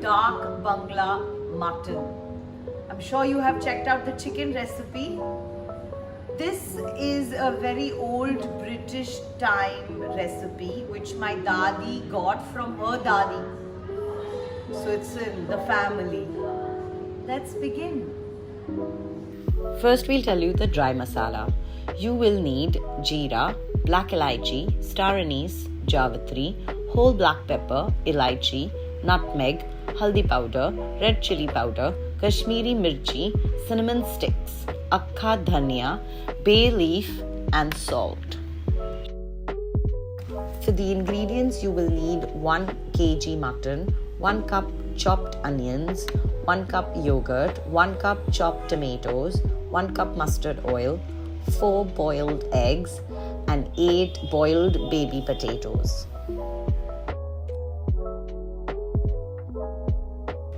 Dak Bungalow mutton. I'm sure you have checked out the chicken recipe. This is a very old British time recipe which my Dadi got from her Dadi. So it's in the family. Let's begin. First we'll tell you the dry masala. You will need Jeera, black Elichi, star anise, Javitri, whole black pepper, Elichi, Nutmeg, haldi powder, red chilli powder, Kashmiri mirchi, cinnamon sticks, Akkha Daniya, bay leaf and salt. For the ingredients you will need 1 kg mutton, 1 cup chopped onions, 1 cup yogurt, 1 cup chopped tomatoes, 1 cup mustard oil, 4 boiled eggs and 8 boiled baby potatoes.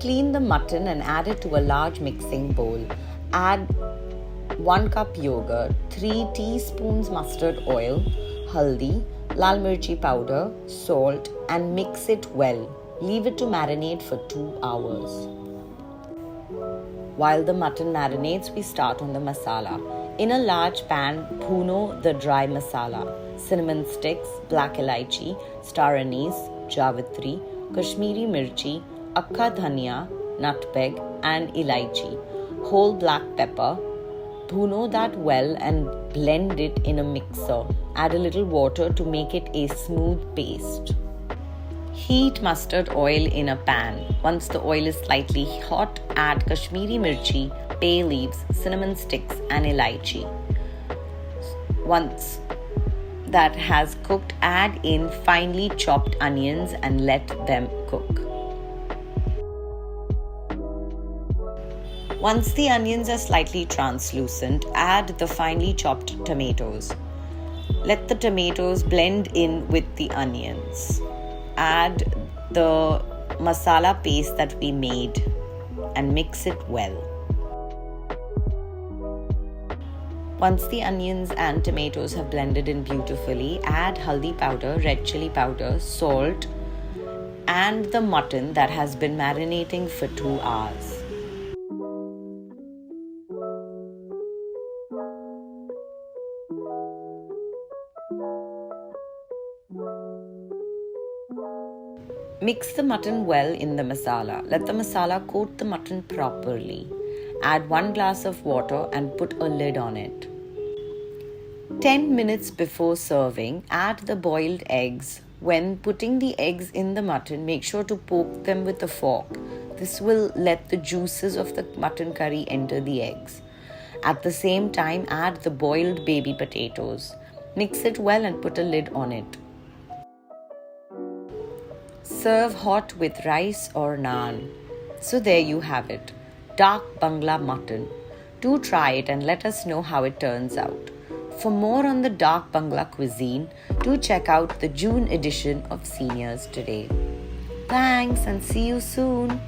Clean the mutton and add it to a large mixing bowl. Add 1 cup yogurt, 3 teaspoons mustard oil, haldi, lal mirchi powder, salt and mix it well. Leave it to marinate for 2 hours. While the mutton marinates, we start on the masala. In a large pan, Bhuno the dry masala, cinnamon sticks, black Elichi, star anise, Javitri, Kashmiri mirchi, Akkha Daniya, Nutmeg and Elichi, whole black pepper. Bhuno that well and blend it in a mixer. Add a little water to make it a smooth paste. Heat mustard oil in a pan. Once the oil is slightly hot, add Kashmiri mirchi, bay leaves, cinnamon sticks and Elichi. Once that has cooked, add in finely chopped onions and let them cook. Once the onions are slightly translucent, add the finely chopped tomatoes. Let the tomatoes blend in with the onions. Add the masala paste that we made and mix it well. Once the onions and tomatoes have blended in beautifully, add haldi powder, red chilli powder, salt and the mutton that has been marinating for 2 hours. Mix the mutton well in the masala. Let the masala coat the mutton properly. Add 1 glass of water and put a lid on it. 10 minutes before serving, add the boiled eggs. When putting the eggs in the mutton, make sure to poke them with a fork. This will let the juices of the mutton curry enter the eggs. At the same time, add the boiled baby potatoes. Mix it well and put a lid on it. Serve hot with rice or naan. So there you have it, Dak Bungalow mutton. Do try it and let us know how it turns out. For more on the Dak Bungalow cuisine, do check out the June edition of Seniors Today. Thanks and see you soon.